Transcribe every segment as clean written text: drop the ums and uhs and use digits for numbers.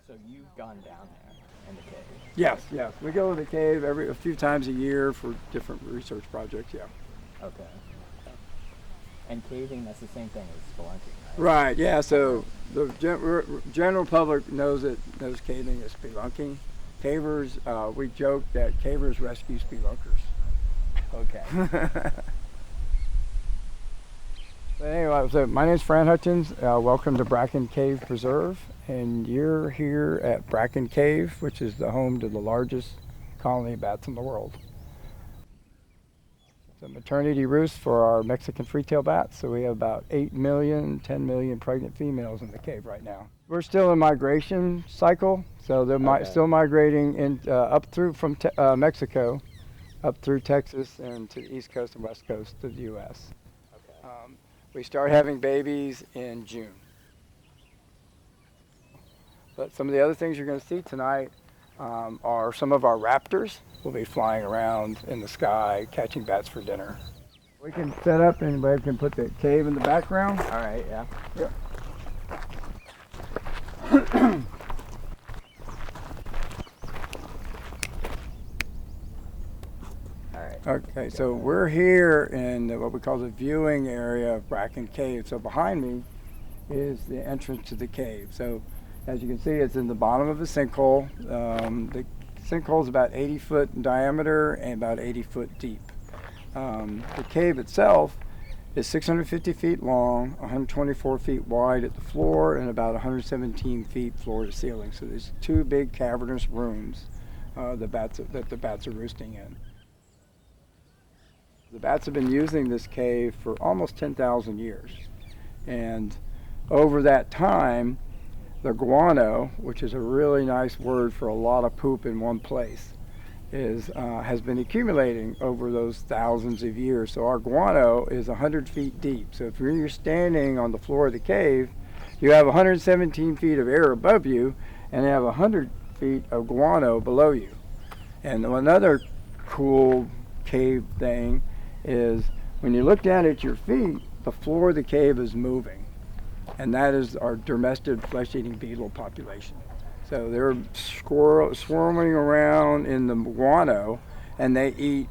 So you've gone down there in the cave? Yes. We go to the cave a few times a year for different research projects, yeah. Okay. And caving, that's the same thing as spelunking, right? Right, yeah, so the general public knows caving is spelunking. Cavers, we joke that cavers rescue spelunkers. Okay. But anyway, so my name's Fran Hutchins. Welcome to Bracken Cave Preserve, and you're here at Bracken Cave, which is the home to the largest colony of bats in the world. It's a maternity roost for our Mexican free-tailed bats, so we have about 8 million, 10 million pregnant females in the cave right now. We're still in migration cycle, so they're still migrating up through from Mexico, up through Texas and to the East Coast and West Coast of the U.S. Okay. We start having babies in June. But some of the other things you're going to see tonight are some of our raptors. We'll be flying around in the sky, catching bats for dinner. We can set up and we can put the cave in the background. All right, yeah. Yep. All right. Okay, so we're here in what we call the viewing area of Bracken Cave. So behind me is the entrance to the cave. So as you can see, it's in the bottom of a sinkhole. The sinkhole is about 80 foot in diameter and about 80 foot deep. The cave itself is 650 feet long, 124 feet wide at the floor, and about 117 feet floor to ceiling. So there's two big cavernous rooms that the bats are roosting in. The bats have been using this cave for almost 10,000 years. And over that time, the guano, which is a really nice word for a lot of poop in one place, has been accumulating over those thousands of years. So our guano is 100 feet deep. So if you're standing on the floor of the cave, you have 117 feet of air above you, and you have 100 feet of guano below you. And another cool cave thing is when you look down at your feet, the floor of the cave is moving. And that is our domestic flesh-eating beetle population. So they're swarming around in the guano, and they eat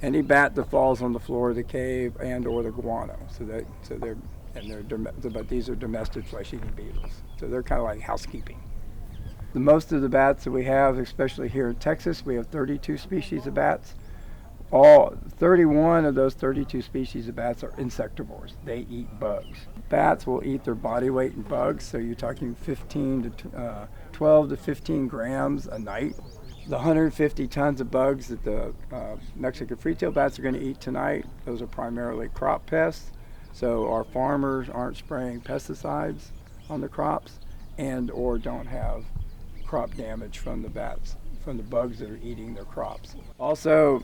any bat that falls on the floor of the cave and or the guano. But these are domestic flesh-eating beetles. So they're kind of like housekeeping. Most of the bats that we have, especially here in Texas, we have 32 species of bats. 31 of those 32 species of bats are insectivores. They eat bugs. Bats will eat their body weight in bugs, so you're talking 12 to 15 grams a night. The 150 tons of bugs that the Mexican free-tailed bats are going to eat tonight, those are primarily crop pests. So our farmers aren't spraying pesticides on the crops and or don't have crop damage from the bats, from the bugs that are eating their crops. Also,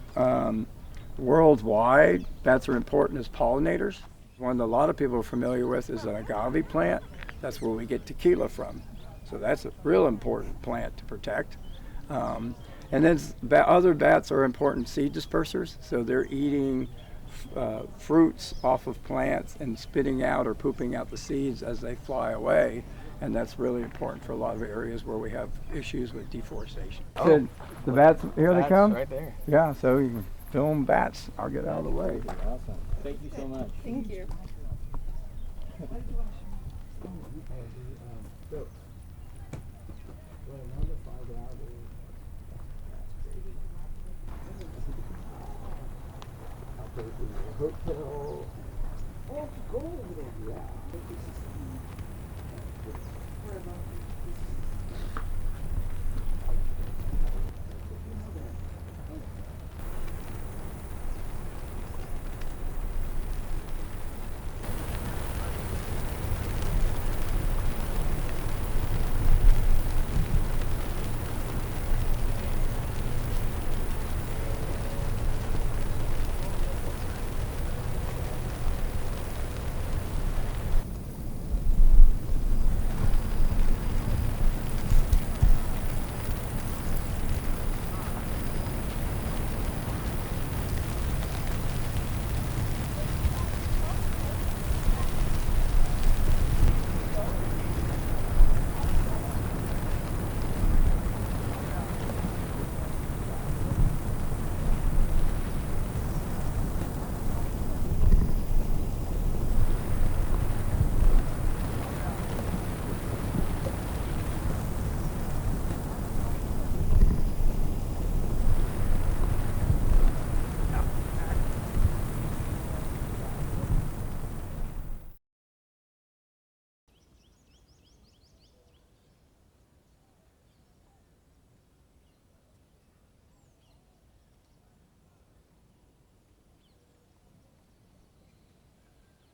worldwide, bats are important as pollinators. One that a lot of people are familiar with is an agave plant. That's where we get tequila from. So that's a real important plant to protect. And then other bats are important seed dispersers. So they're eating fruits off of plants and spitting out or pooping out the seeds as they fly away. And that's really important for a lot of areas where we have issues with deforestation. Oh, the bats, here bats they come? Right there. Yeah, so you can film bats. I'll get out of the way. Awesome. Thank you so much. Thank you. Hotel. Oh, cool. Yeah.